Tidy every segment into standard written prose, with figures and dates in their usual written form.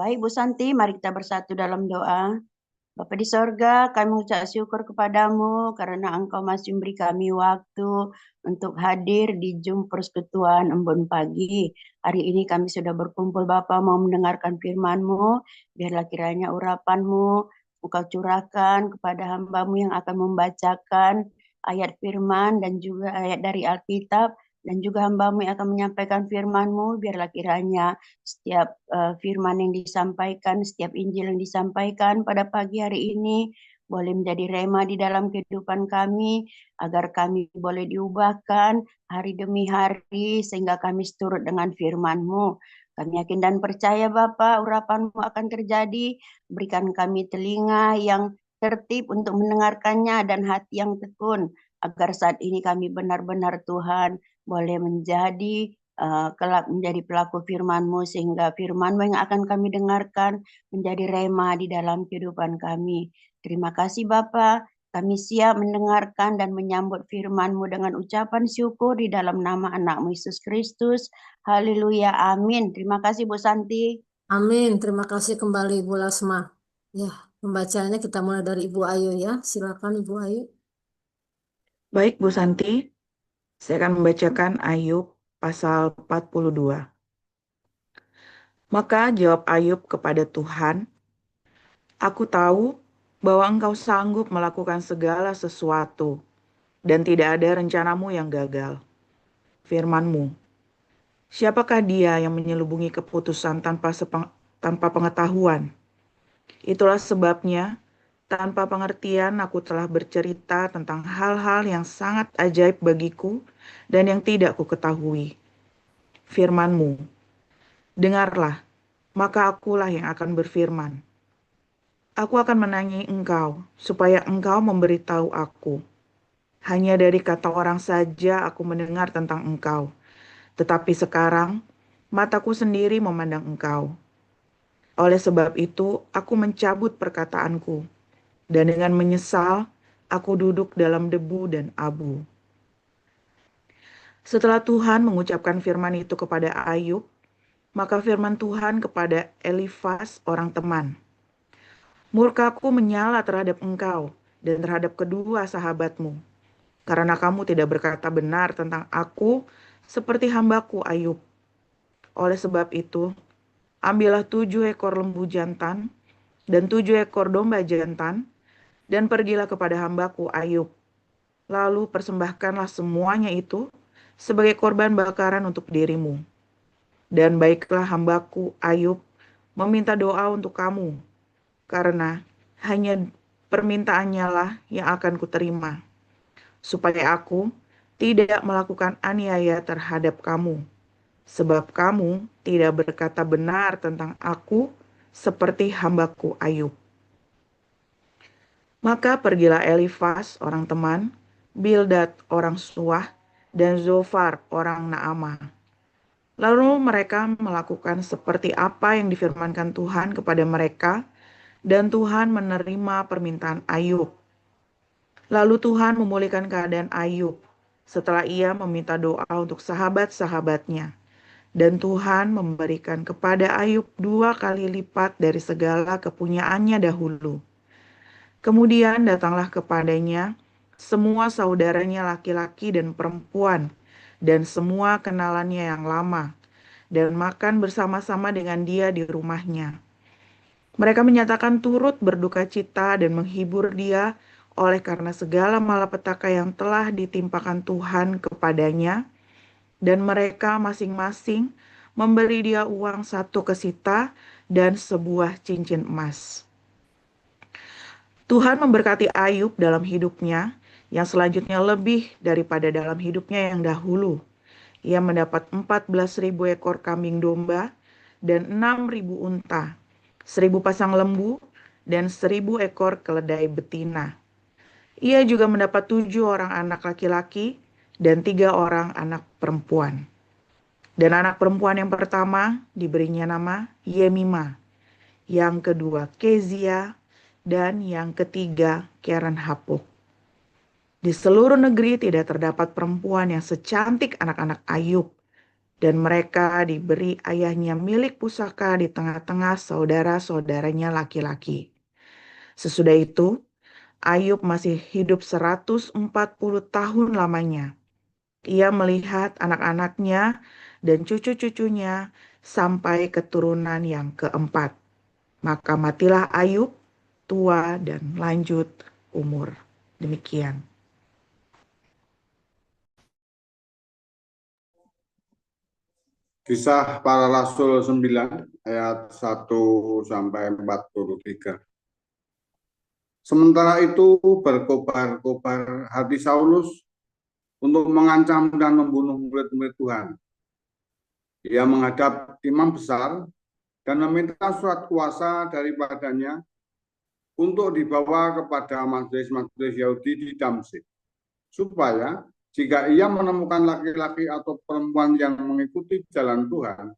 Baik Bu Santi, mari kita bersatu dalam doa. Bapa di sorga, kami mengucap syukur kepadamu karena Engkau masih memberi kami waktu untuk hadir di Zoom Persekutuan Embun Pagi. Hari ini kami sudah berkumpul Bapa mau mendengarkan firman-Mu. Biarlah kiranya urapan-Mu Engkau curahkan kepada hamba-Mu yang akan membacakan ayat firman dan juga ayat dari Alkitab. Dan juga hamba-Mu yang akan menyampaikan firman-Mu. Biarlah kiranya setiap firman yang disampaikan, setiap Injil yang disampaikan pada pagi hari ini boleh menjadi rema di dalam kehidupan kami, agar kami boleh diubahkan hari demi hari, sehingga kami seturut dengan firman-Mu. Kami yakin dan percaya Bapa, urapan-Mu akan terjadi. Berikan kami telinga yang tertib untuk mendengarkannya dan hati yang tekun, agar saat ini kami benar-benar Tuhan boleh menjadi kelak menjadi pelaku firman-Mu, sehingga firman-Mu yang akan kami dengarkan menjadi rema di dalam kehidupan kami. Terima kasih Bapa, kami siap mendengarkan dan menyambut firman-Mu dengan ucapan syukur di dalam nama anak-Mu Yesus Kristus. Haleluya, amin. Terima kasih Bu Santi. Amin. Terima kasih kembali Ibu Lasma. Ya, pembacaannya kita mulai dari Ibu Ayu ya. Silakan Ibu Ayu. Baik Bu Santi, saya akan membacakan Ayub pasal 42. Maka jawab Ayub kepada Tuhan, "Aku tahu bahwa Engkau sanggup melakukan segala sesuatu, dan tidak ada rencanamu yang gagal. Firman-Mu, siapakah dia yang menyelubungi keputusan tanpa pengetahuan? Itulah sebabnya, tanpa pengertian aku telah bercerita tentang hal-hal yang sangat ajaib bagiku dan yang tidak kuketahui. Firman-Mu, dengarlah, maka akulah yang akan berfirman. Aku akan menanyai Engkau, supaya Engkau memberitahu aku. Hanya dari kata orang saja aku mendengar tentang Engkau, tetapi sekarang mataku sendiri memandang Engkau. Oleh sebab itu, aku mencabut perkataanku, dan dengan menyesal, aku duduk dalam debu dan abu." Setelah Tuhan mengucapkan firman itu kepada Ayub, maka firman Tuhan kepada Elifas orang teman, "Murkaku menyala terhadap engkau dan terhadap kedua sahabatmu, karena kamu tidak berkata benar tentang aku seperti hambaku Ayub. Oleh sebab itu, ambillah 7 ekor lembu jantan dan 7 ekor domba jantan, dan pergilah kepada hambaku Ayub. Lalu persembahkanlah semuanya itu sebagai korban bakaran untuk dirimu. Dan baiklah hambaku Ayub meminta doa untuk kamu, karena hanya permintaannya lah yang akan kuterima, supaya aku tidak melakukan aniaya terhadap kamu, sebab kamu tidak berkata benar tentang aku seperti hambaku Ayub." Maka pergilah Elifas orang teman, Bildad orang Suah, dan Zofar orang Naamah. Lalu mereka melakukan seperti apa yang difirmankan Tuhan kepada mereka, dan Tuhan menerima permintaan Ayub. Lalu Tuhan memulihkan keadaan Ayub setelah ia meminta doa untuk sahabat-sahabatnya. Dan Tuhan memberikan kepada Ayub 2 kali lipat dari segala kepunyaannya dahulu. Kemudian datanglah kepadanya semua saudaranya laki-laki dan perempuan, dan semua kenalannya yang lama, dan makan bersama-sama dengan dia di rumahnya. Mereka menyatakan turut berduka cita dan menghibur dia oleh karena segala malapetaka yang telah ditimpakan Tuhan kepadanya, dan mereka masing-masing memberi dia uang 1 kesita dan sebuah cincin emas. Tuhan memberkati Ayub dalam hidupnya, yang selanjutnya lebih daripada dalam hidupnya yang dahulu. Ia mendapat 14.000 ekor kambing domba dan 6.000 unta, 1.000 pasang lembu, dan 1.000 ekor keledai betina. Ia juga mendapat 7 orang anak laki-laki dan 3 orang anak perempuan. Dan anak perempuan yang pertama diberinya nama Yemima, yang kedua Kezia, dan yang ketiga Keren Hapuk. Di seluruh negeri tidak terdapat perempuan yang secantik anak-anak Ayub, dan mereka diberi ayahnya milik pusaka di tengah-tengah saudara-saudaranya laki-laki. Sesudah itu, Ayub masih hidup 140 tahun lamanya. Ia melihat anak-anaknya dan cucu-cucunya sampai keturunan yang keempat. Maka matilah Ayub, tua dan lanjut umur. Demikian. Kisah Para Rasul 9 ayat 1 sampai 43. Sementara itu berkobar-kobar hati Saulus untuk mengancam dan membunuh murid-murid Tuhan. Ia menghadap imam besar dan meminta surat kuasa daripadanya untuk dibawa kepada majelis-majelis Yahudi di Damsyik, supaya jika ia menemukan laki-laki atau perempuan yang mengikuti jalan Tuhan,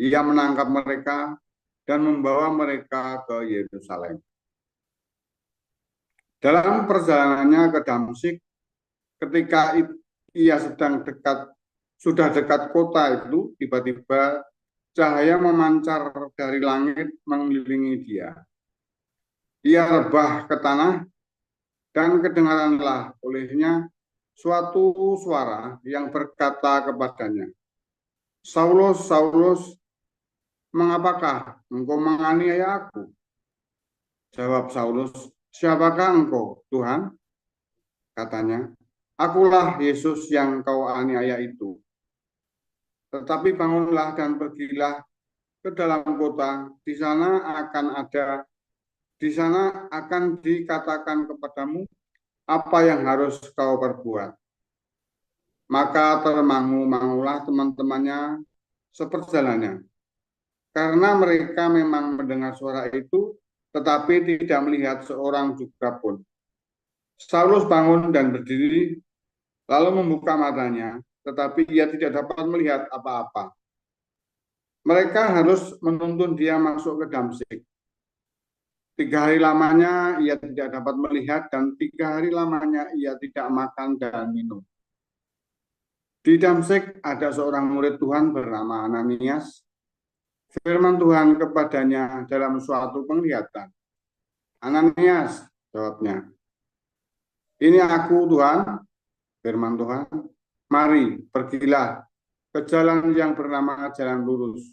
ia menangkap mereka dan membawa mereka ke Yerusalem. Dalam perjalanannya ke Damsyik, ketika ia sudah dekat kota itu, tiba-tiba cahaya memancar dari langit mengelilingi dia. Ia rebah ke tanah dan kedengaranlah olehnya suatu suara yang berkata kepadanya, "Saulus, Saulus, mengapakah engkau menganiaya aku?" Jawab Saulus, "Siapakah engkau, Tuhan?" Katanya, "Akulah Yesus yang kau aniaya itu. Tetapi bangunlah dan pergilah ke dalam kota, di sana akan dikatakan kepadamu apa yang harus kau perbuat." Maka termangu-mangulah teman-temannya seperjalannya, karena mereka memang mendengar suara itu, tetapi tidak melihat seorang juga pun. Saulus bangun dan berdiri, lalu membuka matanya, tetapi ia tidak dapat melihat apa-apa. Mereka harus menuntun dia masuk ke Damsyik. 3 hari lamanya ia tidak dapat melihat, dan 3 hari lamanya ia tidak makan dan minum. Di Damsyik ada seorang murid Tuhan bernama Ananias. Firman Tuhan kepadanya dalam suatu penglihatan. "Ananias," jawabnya. "Ini aku, Tuhan," firman Tuhan. "Mari, pergilah ke jalan yang bernama Jalan Lurus,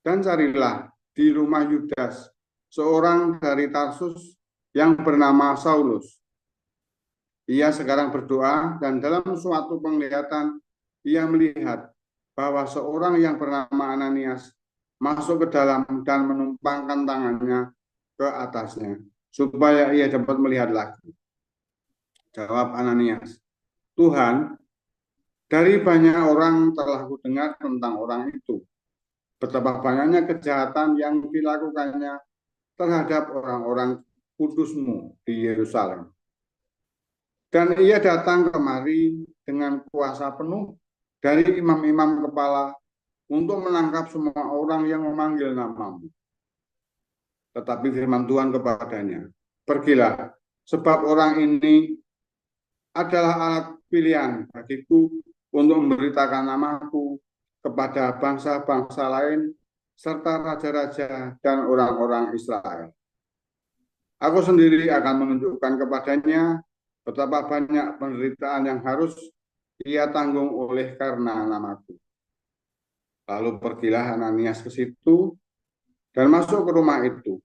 dan carilah di rumah Yudas seorang dari Tarsus yang bernama Saulus. Ia sekarang berdoa, dan dalam suatu penglihatan ia melihat bahwa seorang yang bernama Ananias masuk ke dalam dan menumpangkan tangannya ke atasnya, supaya ia dapat melihat lagi." Jawab Ananias, "Tuhan, dari banyak orang telah kudengar tentang orang itu, betapa banyaknya kejahatan yang dilakukannya terhadap orang-orang kudus-Mu di Yerusalem. Dan ia datang kemari dengan kuasa penuh dari imam-imam kepala untuk menangkap semua orang yang memanggil nama-Mu. Tetapi firman Tuhan kepadanya, pergilah, sebab orang ini adalah alat pilihan bagiku untuk memberitakan namaku kepada bangsa-bangsa lain, serta raja-raja dan orang-orang Israel. Aku sendiri akan menunjukkan kepadanya betapa banyak penderitaan yang harus ia tanggung oleh karena namaku." Lalu pergilah Ananias ke situ dan masuk ke rumah itu.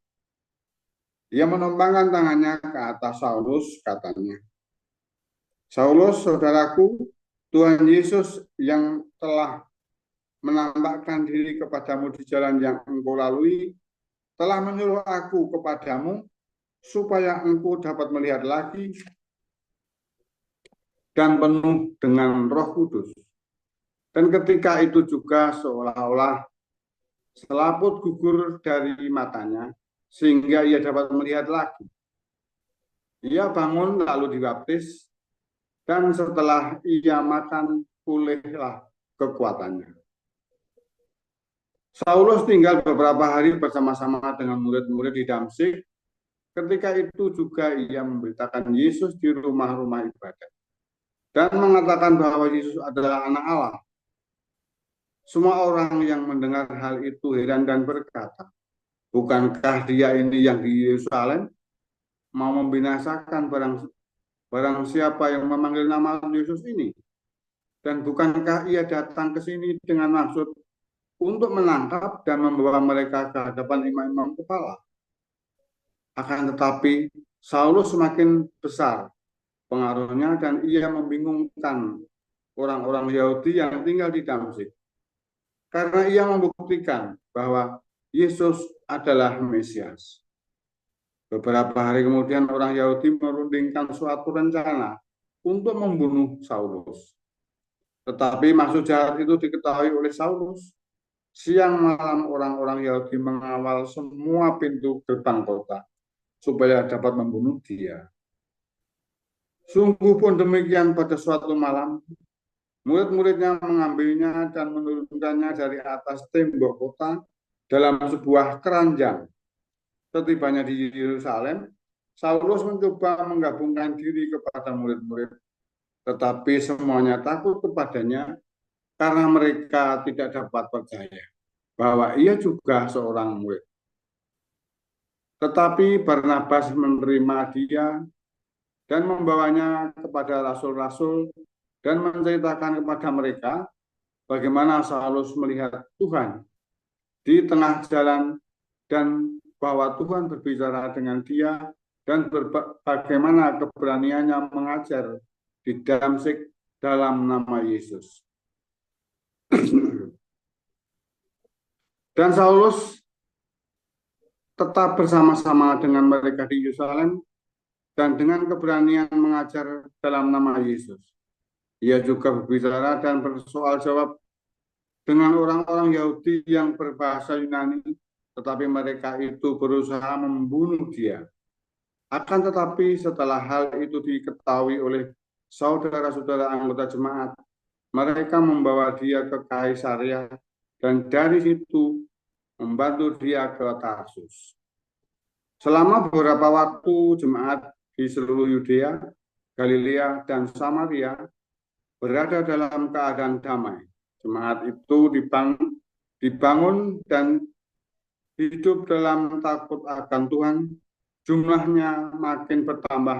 Ia menumpangkan tangannya ke atas Saulus, katanya, "Saulus, saudaraku, Tuhan Yesus yang telah menampakkan diri kepadamu di jalan yang engkau lalui, telah menyuruh aku kepadamu supaya engkau dapat melihat lagi dan penuh dengan Roh Kudus." Dan ketika itu juga seolah-olah selaput gugur dari matanya, sehingga ia dapat melihat lagi. Ia bangun lalu dibaptis, dan setelah ia makan, pulihlah kekuatannya. Saulus tinggal beberapa hari bersama-sama dengan murid-murid di Damsyik. Ketika itu juga ia memberitakan Yesus di rumah-rumah ibadat dan mengatakan bahwa Yesus adalah Anak Allah. Semua orang yang mendengar hal itu heran dan berkata, bukankah dia ini yang di Yerusalem mau membinasakan barang siapa yang memanggil nama Yesus ini? Dan bukankah ia datang ke sini dengan maksud untuk menangkap dan membawa mereka ke hadapan imam-imam kepala? Akan tetapi Saulus semakin besar pengaruhnya dan ia membingungkan orang-orang Yahudi yang tinggal di Damsyik. Karena ia membuktikan bahwa Yesus adalah Mesias. Beberapa hari kemudian orang Yahudi merundingkan suatu rencana untuk membunuh Saulus. Tetapi maksud jahat itu diketahui oleh Saulus. Siang malam orang-orang Yahudi mengawal semua pintu gerbang kota supaya dapat membunuh dia. Sungguh pun demikian pada suatu malam, murid-muridnya mengambilnya dan menurunkannya dari atas tembok kota dalam sebuah keranjang. Setibanya di Yerusalem, Saulus mencoba menggabungkan diri kepada murid-murid, tetapi semuanya takut kepadanya karena mereka tidak dapat percaya bahwa ia juga seorang murid. Tetapi Barnabas menerima dia dan membawanya kepada rasul-rasul dan menceritakan kepada mereka bagaimana Saulus melihat Tuhan di tengah jalan dan bahwa Tuhan berbicara dengan dia dan bagaimana keberaniannya mengajar di Damsyik dalam nama Yesus. Dan Saulus tetap bersama-sama dengan mereka di Yerusalem dan dengan keberanian mengajar dalam nama Yesus. Ia juga berbicara dan bersoal jawab dengan orang-orang Yahudi yang berbahasa Yunani, tetapi mereka itu berusaha membunuh dia. Akan tetapi setelah hal itu diketahui oleh saudara-saudara anggota jemaat, mereka membawa dia ke Kaisaria dan dari situ membantu dia ke Tarsus. Selama beberapa waktu jemaat di seluruh Yudea, Galilea, dan Samaria berada dalam keadaan damai. Jemaat itu dibangun dan hidup dalam takut akan Tuhan. Jumlahnya makin bertambah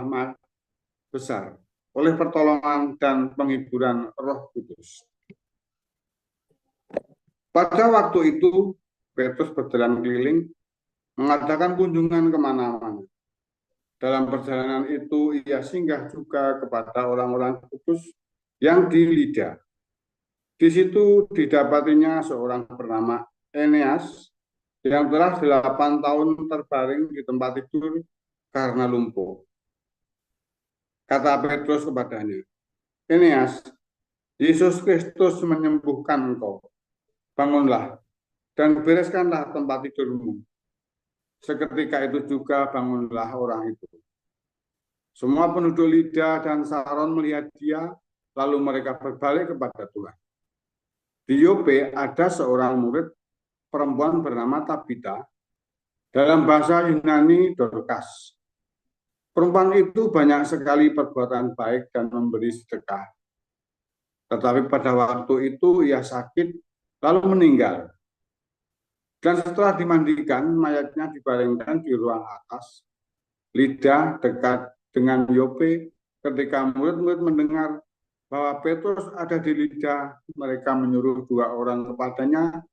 besar oleh pertolongan dan penghiburan Roh Kudus. Pada waktu itu, Petrus berjalan keliling, mengadakan kunjungan kemana-mana. Dalam perjalanan itu, ia singgah juga kepada orang-orang kudus yang di Lida. Di situ didapatinya seorang bernama Eneas yang telah 8 tahun terbaring di tempat tidur karena lumpuh. Kata Petrus kepadanya, Eneas, Yesus Kristus menyembuhkan engkau. Bangunlah dan bereskanlah tempat tidurmu. Seketika itu juga bangunlah orang itu. Semua penduduk Lida dan Saron melihat dia, lalu mereka berbalik kepada Tuhan. Di Yope ada seorang murid perempuan bernama Tabita, dalam bahasa Yunani Dorcas. Perempuan itu banyak sekali perbuatan baik dan memberi sedekah. Tetapi pada waktu itu ia sakit, lalu meninggal. Dan setelah dimandikan, mayatnya dibaringkan di ruang atas, Lida dekat dengan Yope. Ketika murid-murid mendengar bahwa Petrus ada di Lida, mereka menyuruh 2 orang kepadanya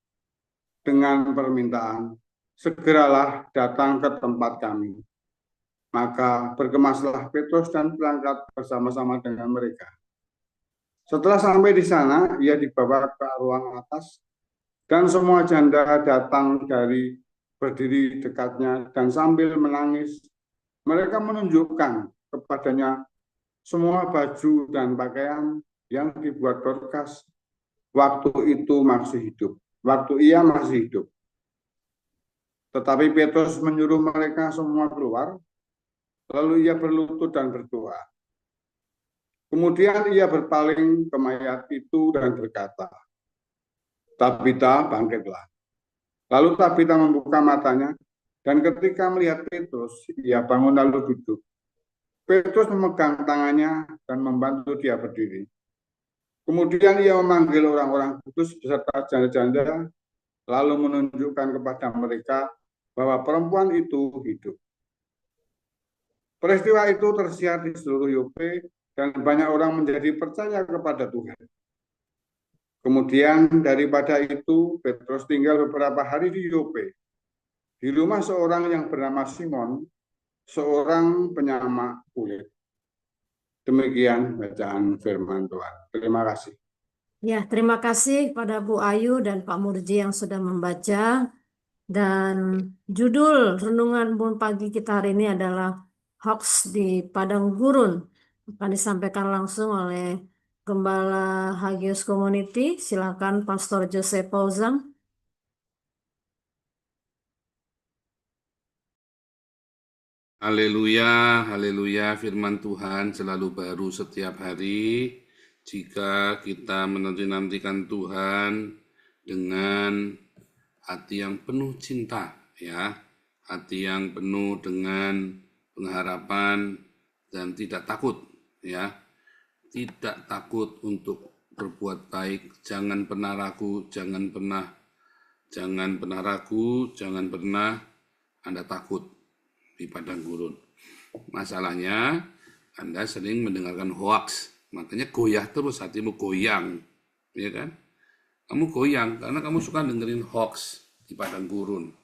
dengan permintaan, segeralah datang ke tempat kami. Maka bergemaslah Petrus dan berangkat bersama-sama dengan mereka. Setelah sampai di sana, ia dibawa ke ruang atas, dan semua janda datang dari berdiri dekatnya dan sambil menangis, mereka menunjukkan kepadanya semua baju dan pakaian yang dibuat Dorcas waktu itu masih hidup. Waktu ia masih hidup. Tetapi Petrus menyuruh mereka semua keluar, lalu ia berlutut dan berdoa. Kemudian ia berpaling ke mayat itu dan berkata, Tabita, bangkitlah. Lalu Tabita membuka matanya, dan ketika melihat Petrus, ia bangun lalu duduk. Petrus memegang tangannya dan membantu dia berdiri. Kemudian ia memanggil orang-orang kudus beserta janda-janda, lalu menunjukkan kepada mereka bahwa perempuan itu hidup. Peristiwa itu tersiar di seluruh Yope dan banyak orang menjadi percaya kepada Tuhan. Kemudian daripada itu, Petrus tinggal beberapa hari di Yope, di rumah seorang yang bernama Simon, seorang penyamak kulit. Demikian bacaan firman Tuhan. Terima kasih. Ya, terima kasih pada Bu Ayu dan Pak Murji yang sudah membaca. Dan judul renungan Bun pagi kita hari ini adalah Hoax di Padang Gurun. Akan disampaikan langsung oleh Gembala Hagios Community. Silakan Pastor Joseph Pauzang. Haleluya, haleluya, firman Tuhan selalu baru setiap hari jika kita menanti-nantikan Tuhan dengan hati yang penuh cinta, ya, hati yang penuh dengan pengharapan dan tidak takut, ya, tidak takut untuk berbuat baik. Jangan pernah ragu, jangan pernah ragu, jangan pernah Anda takut di padang gurun. Masalahnya Anda sering mendengarkan hoax, makanya goyah terus, hatimu goyang, ya kan? Kamu goyang karena kamu suka dengerin hoax di padang gurun.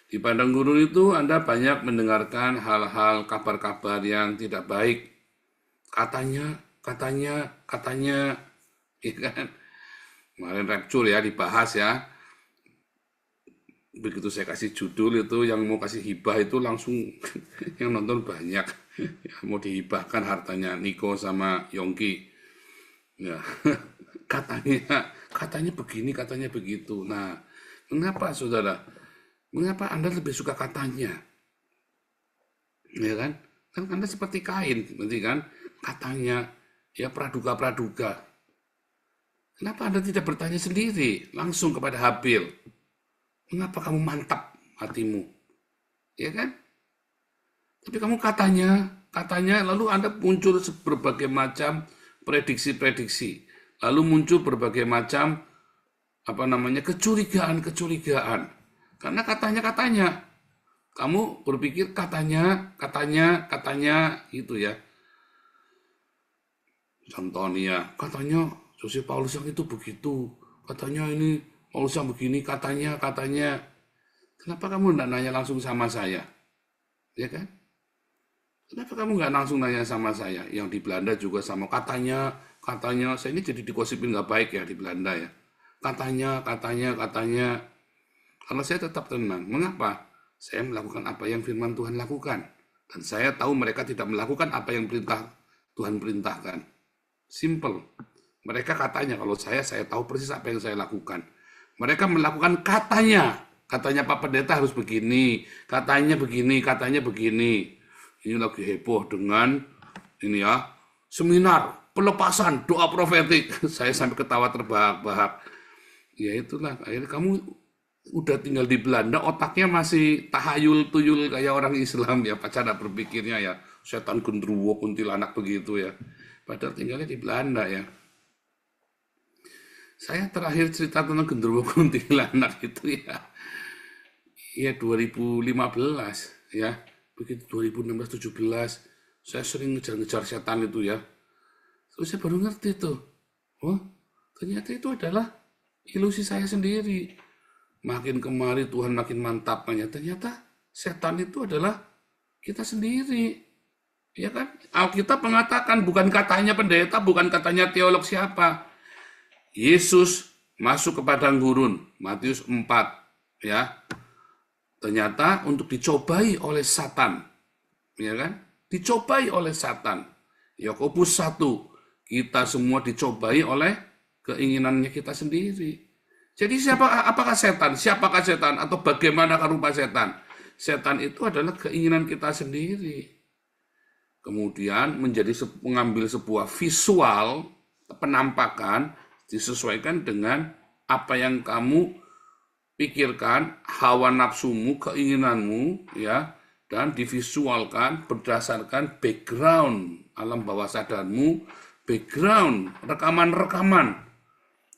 Di padang gurun itu Anda banyak mendengarkan hal-hal, kabar-kabar yang tidak baik. Katanya, ya kan? Kemarin Rapture ya dibahas ya. Begitu saya kasih judul itu, yang mau kasih hibah itu langsung yang nonton banyak. Ya, mau dihibahkan hartanya Niko sama Yongki. Ya, katanya begini, katanya begitu. Nah, mengapa saudara? Mengapa Anda lebih suka katanya? Ya kan? Kan Anda seperti Kain, berarti kan? Katanya, ya praduga. Kenapa Anda tidak bertanya sendiri langsung kepada Habil? Mengapa kamu mantap hatimu? Ya kan? Tapi kamu katanya, lalu Anda muncul berbagai macam prediksi-prediksi. Lalu muncul berbagai macam kecurigaan. Karena katanya. Kamu berpikir katanya gitu ya. Contohnya, katanya Joseph Paulus yang itu begitu. Katanya ini Paulus yang begini, katanya. Kenapa kamu tidak nanya langsung sama saya? Ya kan? Kenapa kamu nggak langsung nanya sama saya? Yang di Belanda juga sama, katanya. Saya ini jadi digosipin nggak baik ya di Belanda ya. Katanya. Kalau saya tetap tenang. Mengapa? Saya melakukan apa yang firman Tuhan lakukan. Dan saya tahu mereka tidak melakukan apa yang Tuhan perintahkan. Simple. Mereka katanya, kalau saya tahu persis apa yang saya lakukan. Mereka melakukan katanya Pak Pendeta harus begini, katanya begini. Ini lagi heboh dengan ini ya, seminar pelepasan doa profetik. Saya sampai ketawa terbahak-bahak. Ya itulah, akhirnya kamu udah tinggal di Belanda, otaknya masih tahayul-tuyul kayak orang Islam ya, cara berpikirnya ya, setan gendruwo, kuntilanak begitu ya. Padahal tinggalnya di Belanda ya. Saya terakhir cerita tentang genderuwo kuntilanak itu ya 2015 ya, begitu 2016-17 saya sering ngejar-ngejar setan itu ya. Terus saya baru ngerti tuh, oh ternyata itu adalah ilusi saya sendiri. Makin kemari Tuhan makin mantapnya, ternyata setan itu adalah kita sendiri. Ya kan? Alkitab mengatakan, bukan katanya pendeta, bukan katanya teolog siapa. Yesus masuk ke padang gurun, Matius 4, ya. Ternyata untuk dicobai oleh Satan, ya kan? Dicobai oleh Satan. Yakobus 1, kita semua dicobai oleh keinginannya kita sendiri. Jadi apakah setan? Siapakah setan? Atau bagaimanakah rupa setan? Setan itu adalah keinginan kita sendiri. Kemudian mengambil sebuah visual, penampakan, disesuaikan dengan apa yang kamu pikirkan, hawa nafsumu, keinginanmu, ya, dan divisualkan berdasarkan background alam bawah sadarmu background, rekaman-rekaman,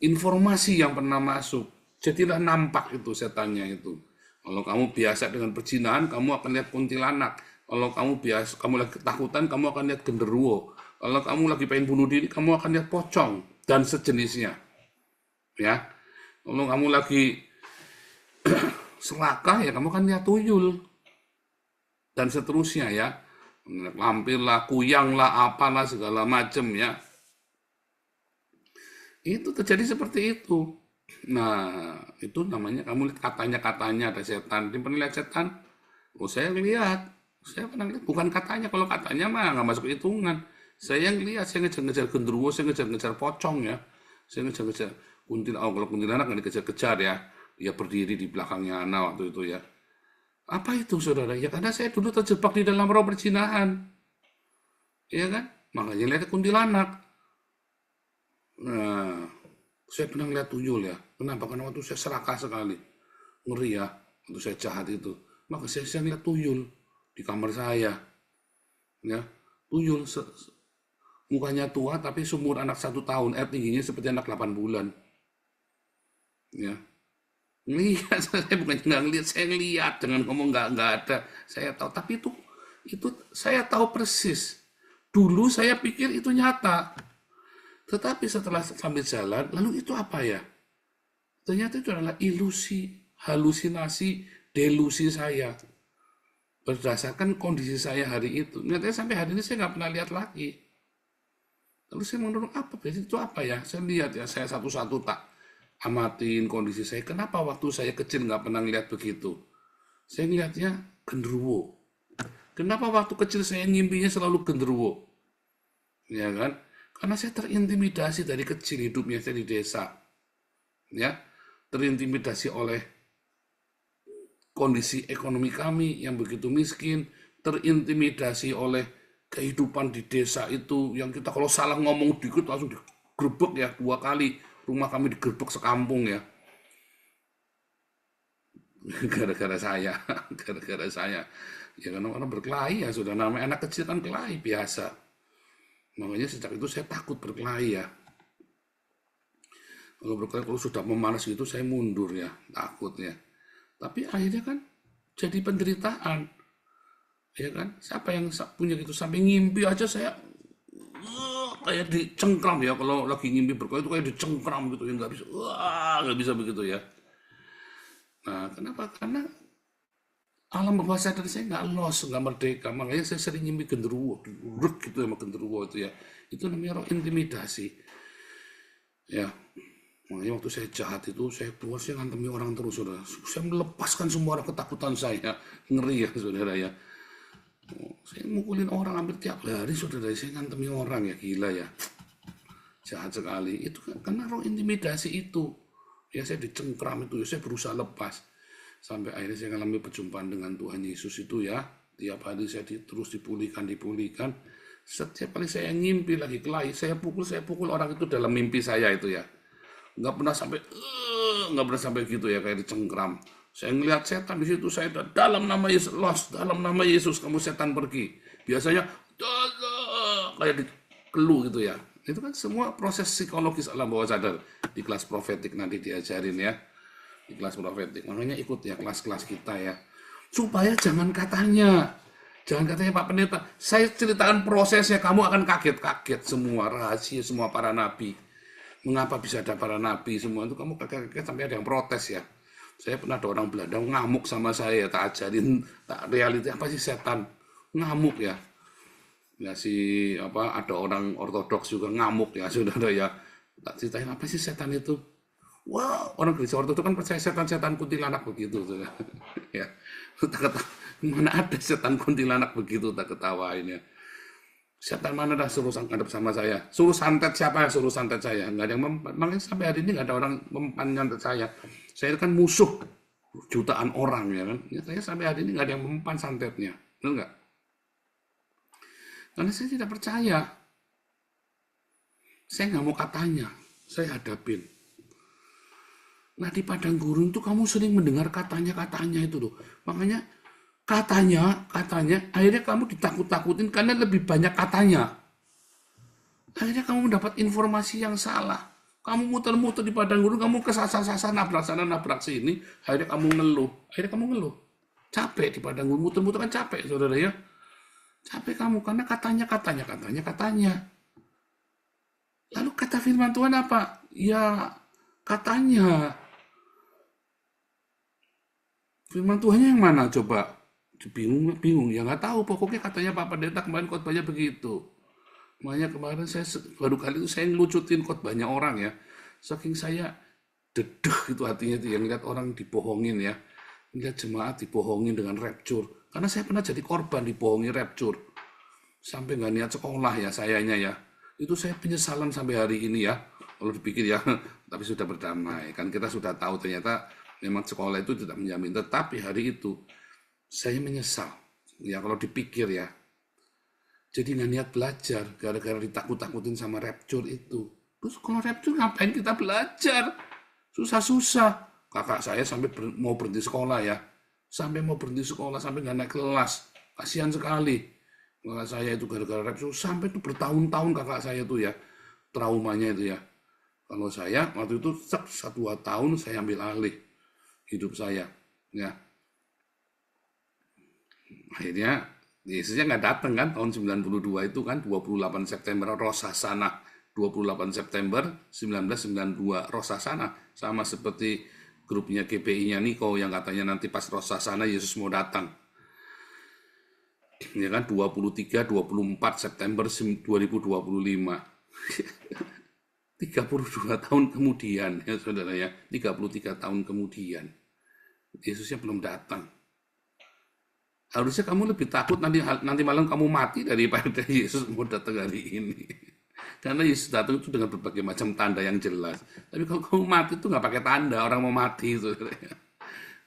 informasi yang pernah masuk. Jadilah nampak itu setannya itu. Kalau kamu biasa dengan perzinahan, kamu akan lihat kuntilanak. Kalau kamu lagi ketakutan, kamu akan lihat genderuwo. Kalau kamu lagi pengen bunuh diri, kamu akan lihat pocong dan sejenisnya. Ya. Kalau kamu lagi serakah, ya kamu akan lihat tuyul dan seterusnya ya. Lampir lah, kuyang lah, apalah segala macam ya. Itu terjadi seperti itu. Nah, itu namanya kamu lihat katanya ada setan. Dia pernah lihat setan? Oh, saya lihat. Saya pernah lihat. Bukan katanya. Kalau katanya mah nggak masuk hitungan. Saya yang lihat. Saya ngejar-ngejar genderuwo. Saya ngejar-ngejar pocong ya. Saya ngejar-ngejar kuntilanak. Oh, kalau kuntilanak nggak dikejar-kejar ya. Dia berdiri di belakangnya Ana waktu itu ya. Apa itu saudara? Ya karena saya dulu terjebak di dalam roh perzinahan. Iya kan? Makanya lihat kuntilanak. Nah, saya pernah lihat tuyul ya. Kenapa? Karena waktu saya serakah sekali. Ngeri ya. Waktu saya jahat itu. Maka saya lihat tuyul di kamar saya. Ya, tuyul. Mukanya tua tapi seumur anak 1 tahun. Tingginya seperti anak 8 bulan. Ya. Lihat, saya bukan nggak ngelihat, saya ngelihat. Jangan ngomong nggak ada. Saya tahu. Tapi itu saya tahu persis. Dulu saya pikir itu nyata. Tetapi setelah sambil jalan, lalu itu apa ya? Ternyata itu adalah ilusi, halusinasi, delusi saya. Berdasarkan kondisi saya hari itu. Nyatanya sampai hari ini saya nggak pernah lihat lagi. Lalu saya menurut apa? Berarti itu apa ya? Saya lihat ya, saya satu-satu tak amatin kondisi saya. Kenapa waktu saya kecil nggak pernah lihat begitu? Saya ngeliatnya genderuwo. Kenapa waktu kecil saya ngimpinya selalu genderuwo? Ya kan? Karena saya terintimidasi dari kecil hidupnya saya di desa. Ya, terintimidasi oleh kondisi ekonomi kami yang begitu miskin, terintimidasi oleh kehidupan di desa itu yang kita kalau salah ngomong dikit langsung digerebek ya 2 kali. Rumah kami digerebek sekampung ya. Gara-gara saya. Ya karena orang berkelahi ya sudah, namanya anak kecil kan kelahi biasa. Makanya sejak itu saya takut berkelahi ya. Kalau sudah memanas itu saya mundur ya, takut ya. Tapi akhirnya kan jadi penderitaan. Ya kan? Siapa yang punya gitu sampai ngimpi aja saya kayak dicengkram ya, kalau lagi ngimpi berkelahi itu kayak dicengkram gitu ya, nggak bisa begitu ya. Nah, kenapa? Karena alam bawah sadar saya nggak los, nggak merdeka. Makanya saya sering ngimpi genderuwo, diurut gitu sama genderuwo itu ya. Itu namanya roh intimidasi. Ya, makanya waktu saya jahat itu, saya keluar, saya ngantemi orang terus, saudara. Saya melepaskan semua ketakutan saya. Ngeri ya, saudara ya. Saya mukulin orang hampir tiap hari, saudara. Saya ngantemi orang ya, gila ya. Jahat sekali. Itu karena roh intimidasi itu. Ya saya dicengkram itu, ya saya berusaha lepas. Sampai akhirnya saya mengalami perjumpaan dengan Tuhan Yesus itu ya. Tiap hari saya terus dipulihkan. Setiap kali saya ngimpi lagi kelahi, saya pukul orang itu dalam mimpi saya itu ya. Nggak pernah sampai gitu ya, kayak dicengkram. Saya ngelihat setan di situ, saya dalam nama Yesus, dalam nama Yesus kamu setan pergi. Biasanya kayak dikelu gitu ya. Itu kan semua proses psikologis alam bawah sadar. Di kelas profetik nanti diajarin ya. Di kelas profetik. Makanya ikut ya kelas-kelas kita ya. Supaya jangan katanya Pak Pendeta, saya ceritakan prosesnya, kamu akan kaget-kaget semua, rahasia semua para nabi. Mengapa bisa ada para nabi semua itu, kamu kaget-kaget sampai ada yang protes ya. Saya pernah ada orang Belanda ngamuk sama saya, tak ajarin, tak realiti apa sih setan, ngamuk ya. Ya ada orang ortodoks juga ngamuk ya, saudara ya. Tak ceritain apa sih setan itu. Wah, orang gereja ortodoks kan percaya setan kuntilanak begitu, saudara. Ya, mana ada setan kuntilanak begitu, tak ketawain ya. Setan mana dah suruh ngadep sama saya? Suruh santet siapa yang suruh santet saya? Nggak ada yang mempan. Makanya sampai hari ini nggak ada orang mempan nyantet saya. Saya kan musuh jutaan orang ya kan. Nyatanya sampai hari ini nggak ada yang mempan santetnya. Benar nggak? Karena saya tidak percaya. Saya nggak mau katanya. Saya hadapin. Nah di padang gurun itu kamu sering mendengar katanya itu loh. Makanya katanya, akhirnya kamu ditakut-takutin karena lebih banyak katanya. Akhirnya kamu mendapat informasi yang salah. Kamu muter-muter di padang gurun, kamu kesasar-sasar, nabrak sana, nabrak sini. Akhirnya kamu ngeluh. Capek di padang gurun, muter-muter kan capek, saudara ya. Capek kamu, karena katanya. Lalu kata firman Tuhan apa? Ya, katanya. Firman Tuhannya yang mana coba? Bingung. Ya nggak tahu, pokoknya katanya Pak Pendeta kemarin khotbahnya begitu. Makanya kemarin baru kali itu saya ngelucutin khotbahnya orang ya. Saking saya dedeh itu hatinya itu yang lihat orang dibohongin ya. Lihat jemaat dibohongin dengan rapture. Karena saya pernah jadi korban dibohongi rapture. Sampai nggak niat sekolah ya sayanya ya. Itu saya penyesalan sampai hari ini ya. Kalau dipikir ya, tapi sudah berdamai. Kan kita sudah tahu ternyata memang sekolah itu tidak menjamin. Tetapi hari itu saya menyesal. Ya kalau dipikir ya. Jadi nggak niat belajar gara-gara ditakut-takutin sama rapture itu. Terus kalau rapture ngapain kita belajar? Susah-susah. Kakak saya sampai mau berhenti sekolah ya. Sampai nggak naik kelas. Kasihan sekali. Kakak saya itu gara-gara rapture sampai itu bertahun-tahun kakak saya itu ya. Traumanya itu ya. Kalau saya waktu itu 1-2 tahun saya ambil alih hidup saya. Ya. Akhirnya Yesusnya nggak datang kan tahun 92 itu kan 28 September Rosh Hashanah 28 September 1992 Rosh Hashanah sama seperti grupnya GPI-nya Niko yang katanya nanti pas Rosh Hashanah Yesus mau datang ya kan 23-24 September 2025 32 tahun kemudian ya saudara ya 33 tahun kemudian Yesusnya belum datang. Harusnya kamu lebih takut nanti malam kamu mati daripada Yesus mau datang hari ini. Karena Yesus datang itu dengan berbagai macam tanda yang jelas. Tapi kalau kamu mati itu nggak pakai tanda, orang mau mati itu.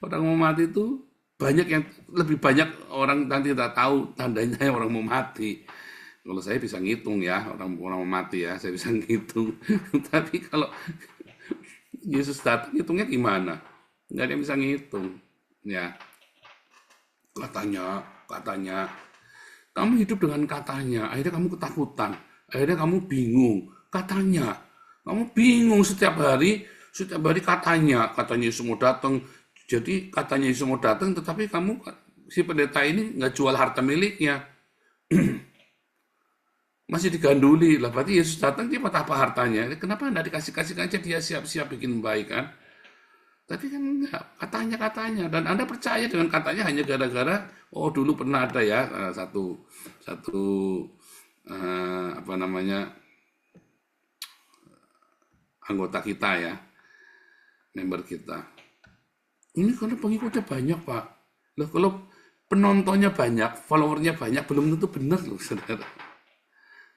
Orang mau mati itu lebih banyak orang nanti tidak tahu tandanya orang mau mati. Kalau saya bisa ngitung ya, orang mau mati ya, saya bisa ngitung. Tapi kalau Yesus datang, hitungnya gimana? Nggak ada yang bisa ngitung. Ya. Katanya, kamu hidup dengan katanya, akhirnya kamu ketakutan, akhirnya kamu bingung, katanya, kamu bingung setiap hari katanya Yesus mau datang, jadi katanya Yesus mau datang, tetapi kamu, si pendeta ini nggak jual harta miliknya, masih diganduli, lah berarti Yesus datang, dia buat apa hartanya, kenapa nggak dikasih aja dia siap-siap bikin baik kan? Tapi kan enggak, katanya. Dan Anda percaya dengan katanya hanya gara-gara, oh dulu pernah ada ya, anggota kita ya, member kita. Ini karena pengikutnya banyak Pak. Loh kalau penontonnya banyak, followernya banyak, belum tentu benar loh saudara.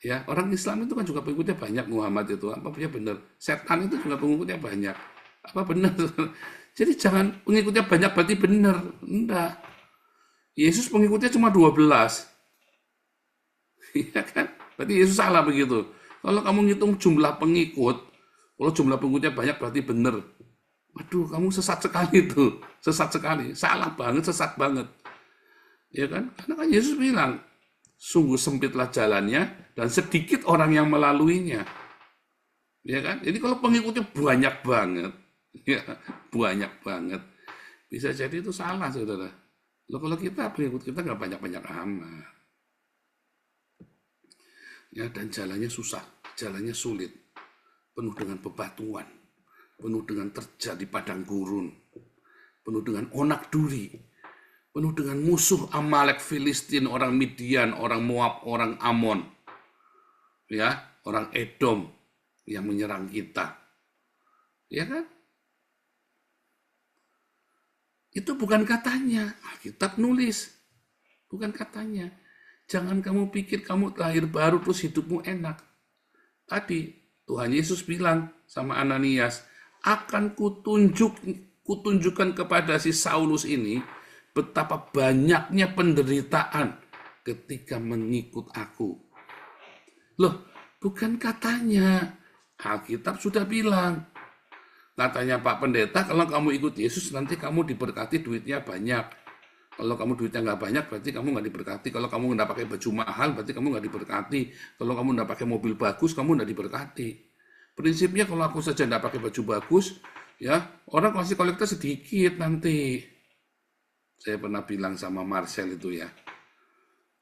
Ya, orang Islam itu kan juga pengikutnya banyak, Muhammad itu, apa dia benar. Setan itu juga pengikutnya banyak. Apa benar? Jadi jangan pengikutnya banyak berarti benar. Enggak. Yesus pengikutnya cuma 12. Iya kan? Berarti Yesus salah begitu. Kalau kamu ngitung jumlah pengikut, kalau jumlah pengikutnya banyak berarti benar. Waduh, kamu sesat sekali tuh. Sesat sekali. Salah banget, sesat banget. Ya kan? Karena kan Yesus bilang, sungguh sempitlah jalannya dan sedikit orang yang melaluinya. Ya kan? Jadi kalau pengikutnya banyak banget, ya, banyak banget. Bisa jadi itu salah, saudara. Loh, kalau pengikut kita nggak banyak-banyak amat. Ya, dan jalannya susah, jalannya sulit. Penuh dengan bebatuan, penuh dengan terjal di padang gurun, penuh dengan onak duri, penuh dengan musuh Amalek, Filistin, orang Midian, orang Moab, orang Amon. Ya, orang Edom yang menyerang kita. Ya kan? Itu bukan katanya. Alkitab nulis. Bukan katanya. Jangan kamu pikir kamu lahir baru terus hidupmu enak. Tadi Tuhan Yesus bilang sama Ananias, akan kutunjukkan kepada si Saulus ini betapa banyaknya penderitaan ketika mengikut aku. Loh, bukan katanya. Alkitab sudah bilang. Katanya Pak Pendeta, kalau kamu ikut Yesus nanti kamu diberkati duitnya banyak. Kalau kamu duitnya nggak banyak, berarti kamu nggak diberkati. Kalau kamu nggak pakai baju mahal, berarti kamu nggak diberkati. Kalau kamu nggak pakai mobil bagus, kamu nggak diberkati. Prinsipnya kalau aku saja nggak pakai baju bagus, ya orang kasih kolektor sedikit nanti. Saya pernah bilang sama Marcel itu ya.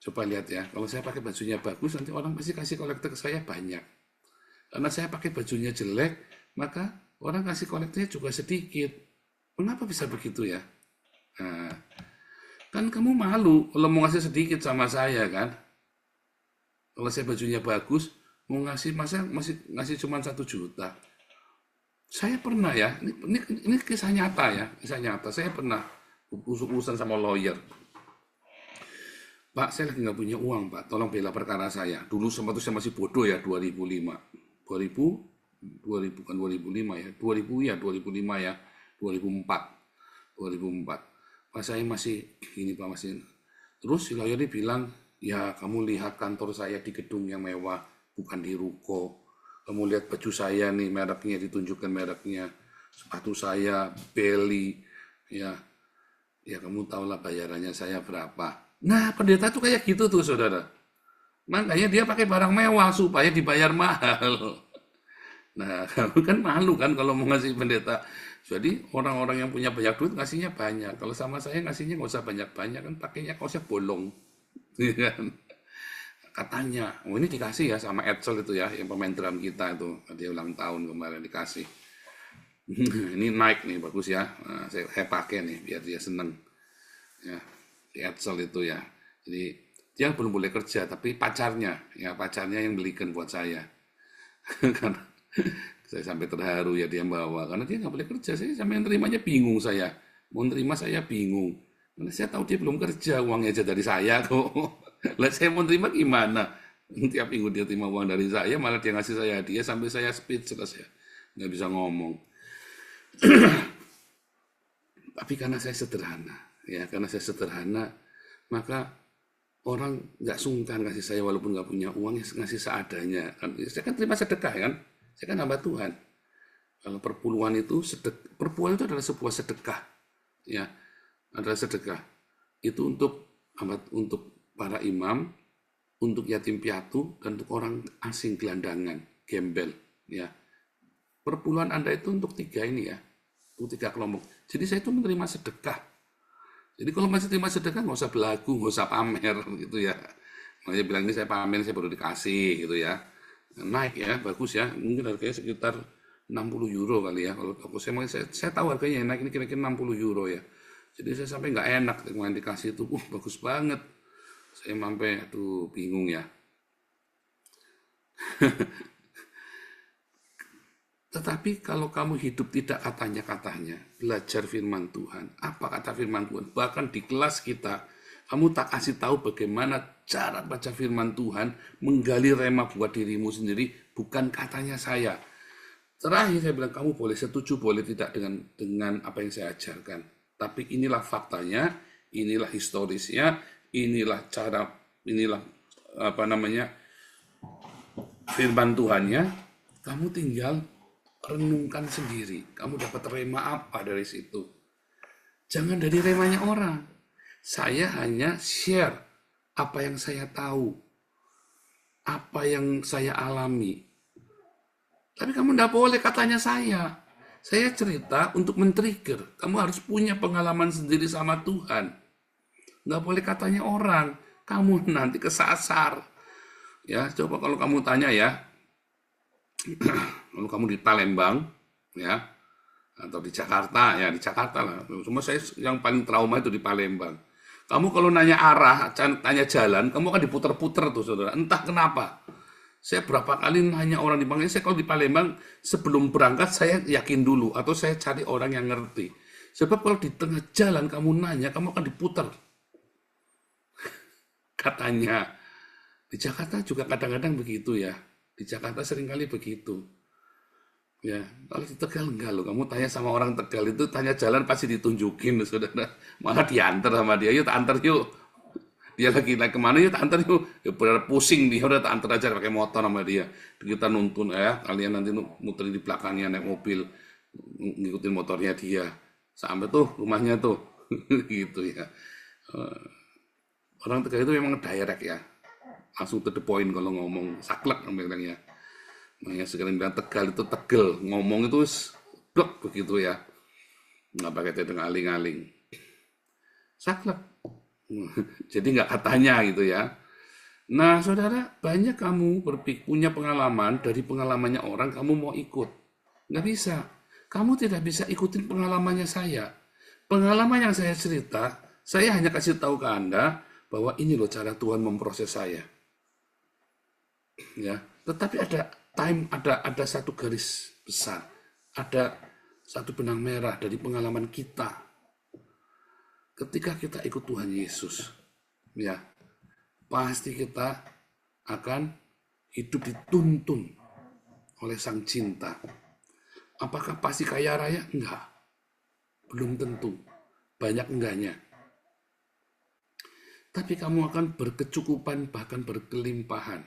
Coba lihat ya, kalau saya pakai bajunya bagus, nanti orang pasti kasih kolektor ke saya banyak. Karena saya pakai bajunya jelek, maka orang kasih kolektornya juga sedikit. Mengapa bisa begitu ya? Nah, kan kamu malu kalau mau ngasih sedikit sama saya kan? Kalau saya bajunya bagus, mau ngasih masa masih ngasih cuma 1 juta. Saya pernah ya, ini kisah nyata ya, kisah nyata. Saya pernah urusan sama lawyer. Pak, saya lagi nggak punya uang, Pak. Tolong bela perkara saya. Dulu sempat itu saya masih bodoh ya, 2005. 2000 kan 2005 ya. 2000 ya, 2005 ya. 2004. Pak, saya masih ini Pak, masih. Terus si lawyer ini bilang, ya kamu lihat kantor saya di gedung yang mewah, bukan di ruko. Kamu lihat baju saya nih, mereknya ditunjukkan mereknya. Sepatu saya, Belly, ya kamu tahulah bayarannya saya berapa. Nah, pendeta tuh kayak gitu tuh, saudara. Makanya dia pakai barang mewah supaya dibayar mahal. Nah, kamu kan malu kan kalau mau ngasih pendeta. Jadi orang-orang yang punya banyak duit ngasihnya banyak. Kalau sama saya ngasihnya nggak usah banyak-banyak kan, pakainya kaosnya bolong. Iya kan? Katanya, ini dikasih ya sama Edsel itu ya, yang pemain drum kita itu. Dia ulang tahun kemarin dikasih. Ini Nike nih, bagus ya. Nah, saya pakai nih biar dia seneng. Ya, di Edsel itu ya. Jadi dia belum boleh kerja, tapi pacarnya yang belikan buat saya. Karena saya sampai terharu ya dia bawa, karena dia nggak boleh kerja. Saya sampai nerimanya bingung saya. Mau nerima saya bingung. Karena saya tahu dia belum kerja, uangnya aja dari saya kok. Lah saya mau terima gimana? Tiap minggu dia terima uang dari saya, malah dia ngasih saya hadiah sampai saya speechless ya. Nggak bisa ngomong. Tapi karena saya sederhana, maka orang nggak sungkan kasih saya walaupun nggak punya uang, ya ngasih seadanya. Saya kan terima sedekah kan, saya kan hamba Tuhan. Kalau perpuluhan itu adalah sebuah sedekah, ya, adalah sedekah. Itu untuk para imam, untuk yatim piatu, dan untuk orang asing gelandangan, gembel, ya. Perpuluhan Anda itu untuk 3 ini ya, untuk 3 kelompok. Jadi saya itu menerima sedekah. Jadi kalau masih terima sedekah nggak usah belagu, nggak usah pamer gitu ya. Makanya bilang ini saya pamer, saya baru dikasih gitu ya. Naik ya, bagus ya. Mungkin harganya sekitar 60 euro kali ya. Kalau toko saya tahu harganya naik ini kira-kira 60 euro ya. Jadi saya sampai nggak enak dengan dikasih itu. Bagus banget. Saya sampai bingung ya. Tetapi kalau kamu hidup tidak katanya, belajar firman Tuhan. Apa kata firman Tuhan? Bahkan di kelas kita, kamu tak kasih tahu bagaimana cara baca firman Tuhan, menggali rema buat dirimu sendiri, bukan katanya saya. Terakhir saya bilang, kamu boleh setuju, boleh tidak dengan apa yang saya ajarkan. Tapi inilah faktanya, inilah historisnya, inilah firman Tuhannya. Kamu tinggal renungkan sendiri, kamu dapat rema apa dari situ. Jangan dari remanya orang. Saya hanya share apa yang saya tahu, apa yang saya alami. Tapi kamu tidak boleh katanya saya. Saya cerita untuk men-trigger. Kamu harus punya pengalaman sendiri sama Tuhan. Nggak boleh katanya orang. Kamu nanti kesasar. Ya, coba kalau kamu tanya ya, kalau kamu di Palembang, ya, atau di Jakarta lah. Cuma saya yang paling trauma itu di Palembang. Kamu kalau nanya arah, tanya jalan, kamu akan diputer-puter tuh, saudara. Entah kenapa. Saya berapa kali nanya orang di Palembang. Saya kalau di Palembang sebelum berangkat saya yakin dulu, atau saya cari orang yang ngerti. Sebab kalau di tengah jalan kamu nanya, kamu akan diputer. Katanya di Jakarta juga kadang-kadang begitu ya. Di Jakarta seringkali begitu. Ya, kalau di Tegal enggak loh. Kamu tanya sama orang Tegal itu, tanya jalan pasti ditunjukin, saudara. Malah diantar sama dia. Yuk, tak antar yuk. Dia lagi naik kemana, yuk tak antar yuk. Ya, benar pusing dia, udah tak antar aja pakai motor sama dia. Kita nuntun ya, kalian nanti muterin di belakangnya naik mobil, ngikutin motornya dia. Sampai tuh rumahnya tuh, gitu ya. Orang Tegal itu memang direct ya, langsung to the point kalau ngomong, saklek bilangnya. Makanya sekarang bilang Tegal itu tegel, ngomong itu blok begitu ya, nggak pakai teteng aling-aling, saklek. Jadi nggak katanya gitu ya. Nah saudara, banyak kamu punya pengalaman, dari pengalamannya orang kamu mau ikut, nggak bisa. Kamu tidak bisa ikutin pengalamannya saya. Pengalaman yang saya cerita, saya hanya kasih tahu ke Anda bahwa ini loh cara Tuhan memproses saya. Ya, tetapi ada satu garis besar, ada satu benang merah dari pengalaman kita. Ketika kita ikut Tuhan Yesus, ya, pasti kita akan hidup dituntun oleh Sang Cinta. Apakah pasti kaya raya? Enggak. Belum tentu. Banyak enggaknya. Tapi kamu akan berkecukupan, bahkan berkelimpahan.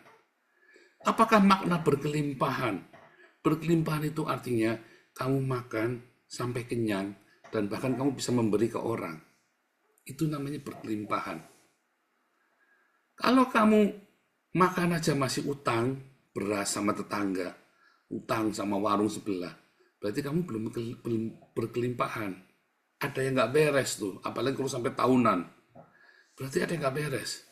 Apakah makna berkelimpahan? Berkelimpahan itu artinya kamu makan sampai kenyang dan bahkan kamu bisa memberi ke orang. Itu namanya berkelimpahan. Kalau kamu makan aja masih utang, beras sama tetangga, utang sama warung sebelah, berarti kamu belum berkelimpahan. Ada yang nggak beres tuh, apalagi kalau sampai tahunan. Berarti ada yang nggak beres.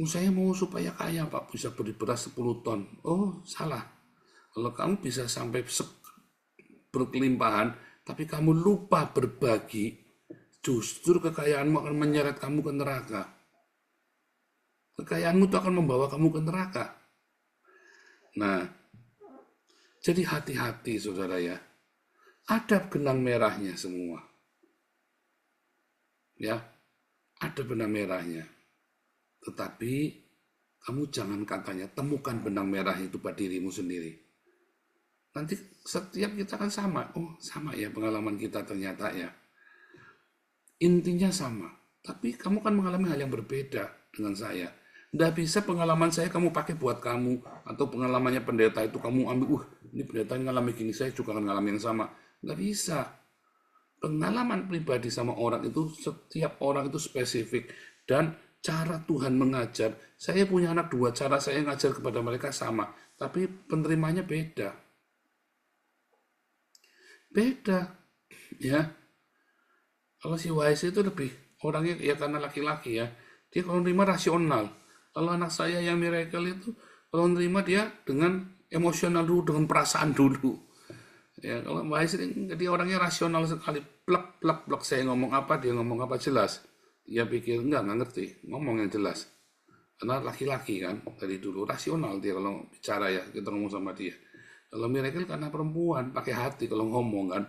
Saya mau supaya kaya Pak, bisa beli beras 10 ton. Oh salah. Kalau kamu bisa sampai berkelimpahan, tapi kamu lupa berbagi, justru kekayaanmu akan menyeret kamu ke neraka. Kekayaanmu itu akan membawa kamu ke neraka. Nah, jadi hati-hati saudara ya. Ada benang merahnya semua. Ya, ada benang merahnya. Tetapi kamu jangan katanya temukan benang merah itu pada dirimu sendiri. Nanti setiap kita kan sama. Oh, sama ya pengalaman kita ternyata ya. Intinya sama. Tapi kamu kan mengalami hal yang berbeda dengan saya. Nggak bisa pengalaman saya kamu pakai buat kamu. Atau pengalamannya pendeta itu kamu ambil, ini pendeta ngalami gini, saya juga akan ngalami yang sama. Nggak bisa. Pengalaman pribadi sama orang itu, setiap orang itu spesifik. Dan cara Tuhan mengajar, saya punya anak 2, cara saya ngajar kepada mereka sama. Tapi penerimanya beda. Beda. Ya. Kalau si Wais itu lebih, orangnya ya karena laki-laki ya. Dia kalau nerima rasional. Kalau anak saya yang miracle itu, kalau nerima dia dengan emosional dulu, dengan perasaan dulu. Ya, kalau Wais ini dia orangnya rasional sekali. Plak, plak, plak. Saya ngomong apa, dia ngomong apa jelas. Dia pikir enggak ngerti, ngomong yang jelas. Karena laki-laki kan, dari dulu rasional dia kalau bicara ya, kita ngomong sama dia. Kalau miracle karena perempuan, pakai hati kalau ngomong kan.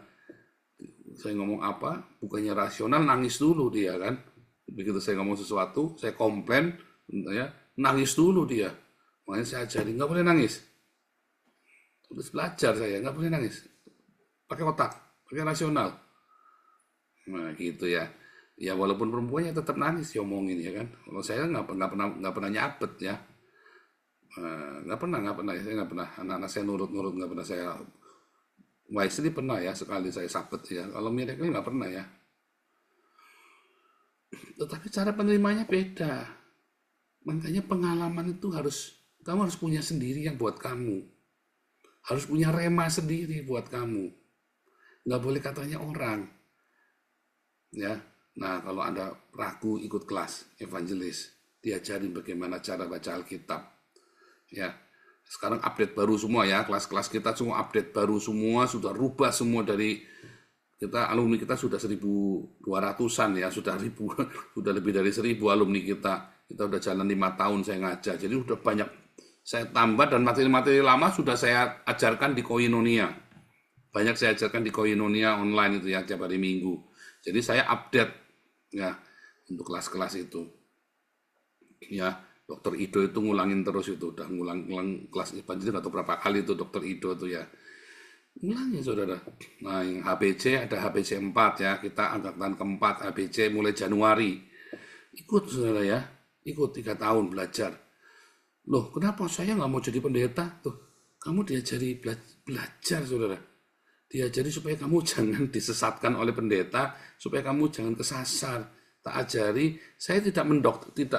Saya ngomong apa, bukannya rasional, nangis dulu dia kan. Begitu saya ngomong sesuatu, saya komplain, ya, nangis dulu dia. Makanya saya ajarin, nggak boleh nangis. Terus belajar saya, nggak boleh nangis. Pakai otak, pakai rasional. Nah gitu ya. Ya walaupun perempuannya tetap nangis diomongin ya kan. Kalau saya nggak pernah nyabet ya. Nggak pernah saya nggak pernah. Anak-anak saya nurut nggak pernah saya. Wisely pernah ya sekali saya sabet ya. Kalau miracle nggak pernah ya. Tetapi cara penerimanya beda. Makanya pengalaman itu kamu harus punya sendiri yang buat kamu. Harus punya rema sendiri buat kamu. Nggak boleh katanya orang. Ya. Nah, kalau Anda ragu ikut kelas evangelis, diajarin bagaimana cara baca Alkitab. Ya. Sekarang update baru semua ya, kelas-kelas kita semua update baru semua, sudah rubah semua dari kita alumni kita sudah 1.200-an ya, sudah lebih dari 1.000 alumni kita. Kita udah jalan 5 tahun saya ngajar. Jadi udah banyak saya tambah dan materi-materi lama sudah saya ajarkan di Koinonia. Banyak saya ajarkan di Koinonia online itu ya tiap hari Minggu. Jadi saya update ya untuk kelas-kelas itu. Ya, Dr. Ido itu ngulangin terus itu, udah ngulang kelas evangelis atau berapa kali itu Dr. Ido itu ya. Ngulangin saudara. Nah, yang HBC ada HBC 4 ya, kita angkatan keempat HBC mulai Januari. Ikut saudara ya, ikut 3 tahun belajar. Loh, kenapa saya nggak mau jadi pendeta? Tuh, kamu diajari belajar saudara. Diajari supaya kamu jangan disesatkan oleh pendeta, supaya kamu jangan kesasar. tak ajari, saya tidak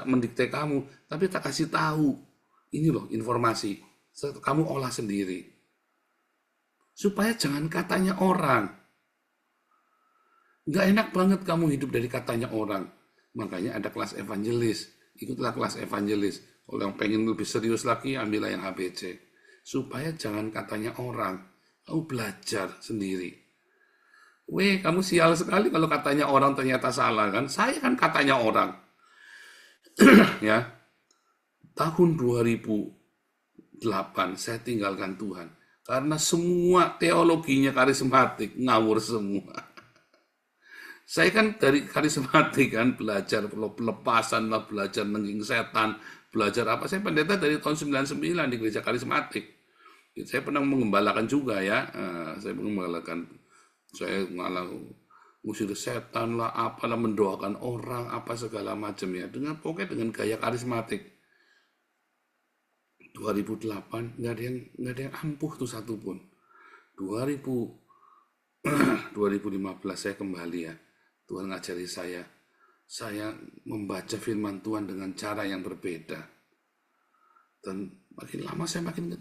mendikte kamu, tapi tak kasih tahu. Ini loh informasi, kamu olah sendiri. Supaya jangan katanya orang. Nggak enak banget kamu hidup dari katanya orang. Makanya ada kelas evangelis. Ikutlah kelas evangelis. Kalau yang pengen lebih serius lagi, ambillah yang ABC. Supaya jangan katanya orang. Kamu belajar sendiri. Weh, kamu sial sekali kalau katanya orang ternyata salah kan. Saya kan katanya orang. Ya. Tahun 2008 saya tinggalkan Tuhan. Karena semua teologinya karismatik, ngawur semua. Saya kan dari karismatik kan, belajar pelepasan lah, belajar nengging setan, belajar apa. Saya pendeta dari tahun 99 di gereja karismatik. Saya pernah mengembalakan juga ya. Saya mengembalakan, saya malah ngusir setan lah, apalah, mendoakan orang, apa segala macam ya. Pokoknya dengan gaya karismatik. 2008 nggak ada yang ampuh tuh satu pun. 2015 saya kembali ya. Tuhan ngajari saya membaca firman Tuhan dengan cara yang berbeda. Dan makin lama saya makin ingat,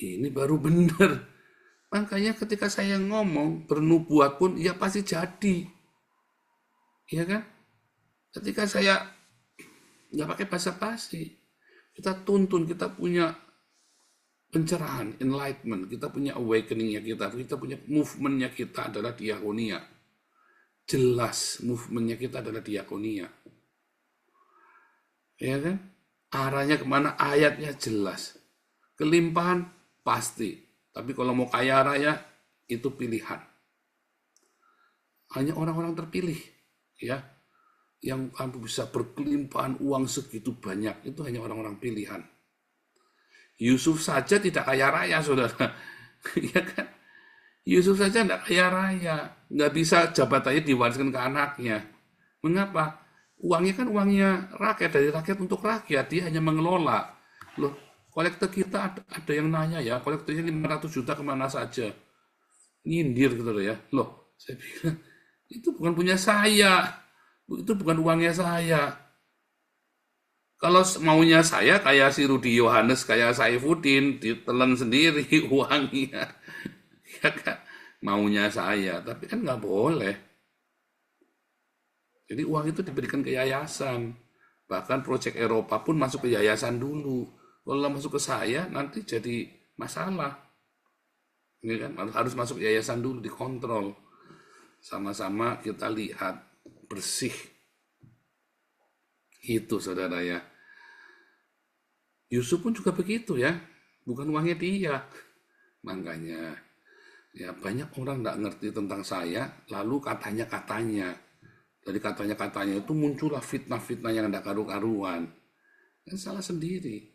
ini baru benar. Makanya ketika saya ngomong, bernubuat pun, ya pasti jadi. Iya kan? Ketika saya nggak pakai basa-basi, kita tuntun, kita punya pencerahan, enlightenment, kita punya awakening-nya kita punya movement-nya kita adalah diakonia. Jelas movement-nya kita adalah diakonia. Ya kan? Arahnya kemana, ayatnya jelas. Kelimpahan pasti. Tapi kalau mau kaya raya, itu pilihan. Hanya orang-orang terpilih. Ya, yang kamu bisa berkelimpahan uang segitu banyak, itu hanya orang-orang pilihan. Yusuf saja tidak kaya raya, saudara. Ya kan? Yusuf saja tidak kaya raya. Nggak bisa jabatannya diwariskan ke anaknya. Mengapa? Uangnya kan uangnya rakyat, dari rakyat untuk rakyat. Dia hanya mengelola. Loh, kolektor kita ada yang nanya ya, kolektornya 500 juta kemana saja. Nyindir gitu loh ya. Loh, saya bilang, itu bukan punya saya. Itu bukan uangnya saya. Kalau maunya saya, kayak si Rudi Yohanes, kayak Saifuddin, ditelan sendiri uangnya. Ya kan? Maunya saya, tapi kan nggak boleh. Jadi uang itu diberikan ke yayasan. Bahkan proyek Eropa pun masuk ke yayasan dulu. Kalau masuk ke saya, nanti jadi masalah. Ini kan harus masuk ke yayasan dulu, dikontrol. Sama-sama kita lihat bersih. Itu saudara ya. Yusuf pun juga begitu ya. Bukan uangnya dia. Makanya ya banyak orang nggak ngerti tentang saya, lalu katanya-katanya. Dari katanya-katanya itu muncullah fitnah-fitnah yang nggak karu-karuan. Kan salah sendiri.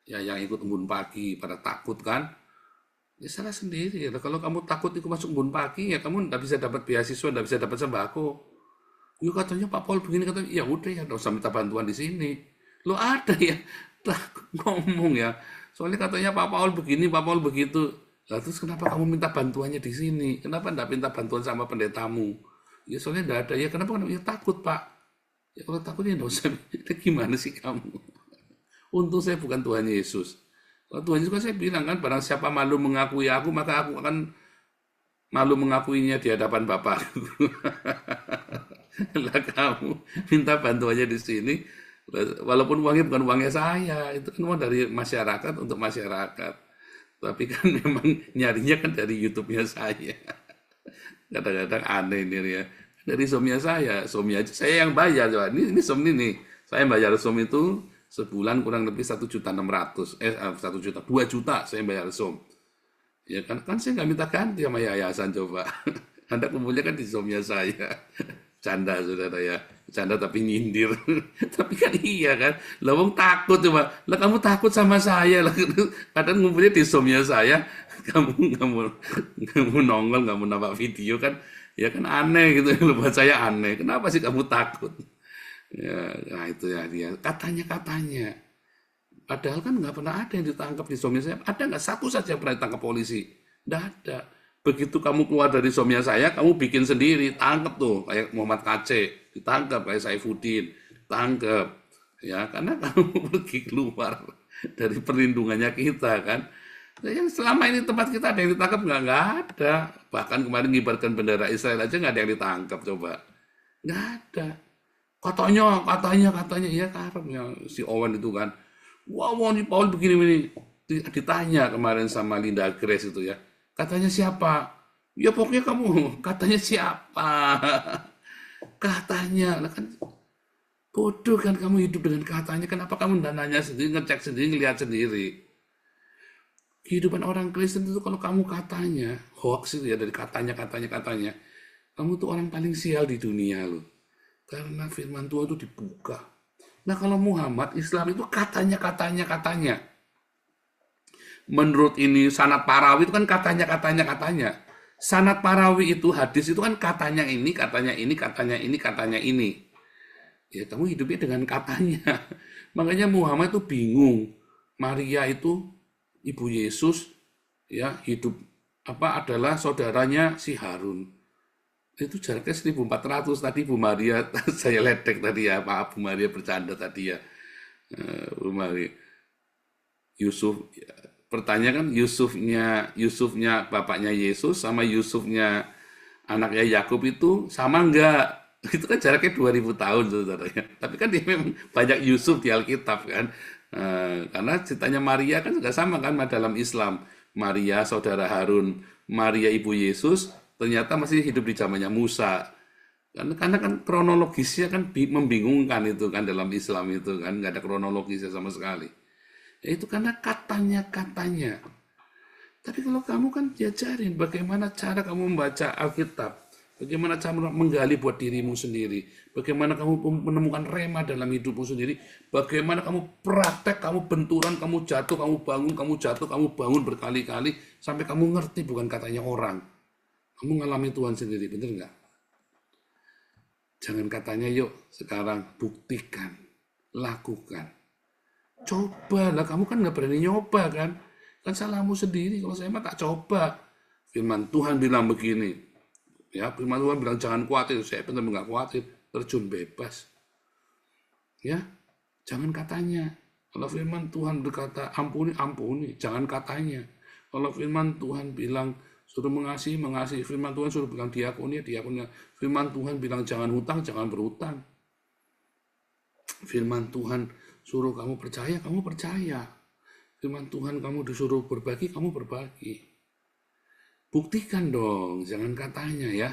Ya yang ikut embun pagi pada takut kan. Ya salah sendiri. Kalau kamu takut ikut masuk embun pagi, ya kamu nggak bisa dapat beasiswa, nggak bisa dapat sembako. Yuk katanya Pak Paul begini, katanya ya udah ya, nggak usah minta bantuan di sini. Lo ada ya, ngomong ya. Soalnya katanya Pak Paul begini, Pak Paul begitu. Lah terus kenapa kamu minta bantuannya di sini? Kenapa nggak minta bantuan sama pendetamu? Ya soalnya nggak ada ya. Kenapa? Ya takut Pak. Ya kalau takutnya nggak usah. Gimana sih kamu? Untung saya bukan Tuhan Yesus. Kalau Tuhan Yesus kan saya bilang kan, barang siapa malu mengakui aku, maka aku akan malu mengakuinya di hadapan Bapakku. Lah kamu minta bantuannya di sini, walaupun uangnya bukan uangnya saya, itu kan uang dari masyarakat untuk masyarakat. Tapi kan memang nyarinya kan dari YouTube-nya saya. Kadang-kadang aneh ini ya. Dari somnya saya aja saya yang bayar. Coba. Ini som ini. Saya bayar som itu sebulan kurang lebih 1.600.000. 1 juta, 2 juta saya bayar som. Ya kan saya nggak minta ganti sama yayasan coba. Anda kumpulnya kan di somnya saya. Canda saudara ya. Canda tapi nyindir. Tapi kan iya kan. Lah wong takut coba. Lah kamu takut sama saya lah. Kadang ngumpulnya di somnya saya. Kamu nongol, nggak mau nampak video kan. Ya kan aneh gitu. Buat saya aneh. Kenapa sih kamu takut? Ya, nah itu ya dia. Katanya. Padahal kan nggak pernah ada yang ditangkap di somnya saya. Ada nggak satu saja yang pernah ditangkap polisi? Nggak ada. Begitu kamu keluar dari zoomnya saya, kamu bikin sendiri, tangkep tuh, kayak Muhammad KC, ditangkap, kayak Saifuddin, tangkep. Ya, karena kamu pergi keluar dari perlindungannya kita kan. Nah, yang selama ini tempat kita ada yang ditangkap nggak ada. Bahkan kemarin ngibarkan bendera Israel aja nggak ada yang ditangkap, coba. Nggak ada. Katanya, iya karena si Owen itu kan. Wah, ini Paul begini. Ditanya kemarin sama Linda Grace itu ya. Katanya siapa? Ya pokoknya kamu, katanya siapa? Katanya, lah kan bodoh kan kamu hidup dengan katanya. Kenapa kamu nggak nanya sendiri, ngecek sendiri, ngelihat sendiri? Kehidupan orang Kristen itu kalau kamu katanya, hoax itu ya dari katanya, kamu tuh orang paling sial di dunia loh. Karena firman Tuhan itu dibuka. Nah kalau Muhammad, Islam itu katanya. Menurut ini sanad Parawi itu kan katanya. Sanad Parawi itu hadis itu kan katanya ini. Ya kamu hidupnya dengan katanya. Makanya Muhammad itu bingung. Maria itu ibu Yesus ya hidup adalah saudaranya si Harun. Itu jaraknya 1400 tadi Bu Maria saya ledek tadi ya, maaf Bu Maria bercanda tadi ya. Bu Maria Yusuf pertanyaan kan Yusufnya bapaknya Yesus sama Yusufnya anaknya Yakub itu sama enggak? Itu kan jaraknya 2000 tahun saudaranya. Tapi kan dia memang banyak Yusuf di Alkitab kan. Karena ceritanya Maria kan juga sama kan dalam Islam. Maria saudara Harun, Maria ibu Yesus ternyata masih hidup di zamannya Musa. Karena kan kronologisnya kan membingungkan itu kan dalam Islam itu kan nggak ada kronologisnya sama sekali. Ya itu karena katanya. Tapi kalau kamu kan diajarin bagaimana cara kamu membaca Alkitab, bagaimana cara menggali buat dirimu sendiri, bagaimana kamu menemukan rema dalam hidupmu sendiri, bagaimana kamu praktek, kamu benturan, kamu jatuh, kamu bangun berkali-kali, sampai kamu ngerti bukan katanya orang. Kamu ngalami Tuhan sendiri, bener nggak? Jangan katanya yuk, sekarang buktikan, lakukan. Coba lah, kamu kan nggak berani nyoba kan salahmu sendiri. Kalau saya mah tak coba. Firman Tuhan bilang begini, ya firman Tuhan bilang jangan khawatir, saya benar nggak khawatir, terjun bebas. Ya, jangan katanya. Kalau firman Tuhan berkata ampuni, jangan katanya. Kalau firman Tuhan bilang suruh mengasihi, firman Tuhan suruh bilang diakoni. Firman Tuhan bilang jangan hutang, jangan berhutang. Firman Tuhan suruh kamu percaya. Firman Tuhan kamu disuruh berbagi, kamu berbagi. Buktikan dong, jangan katanya ya.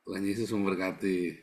Tuhan Yesus memberkati.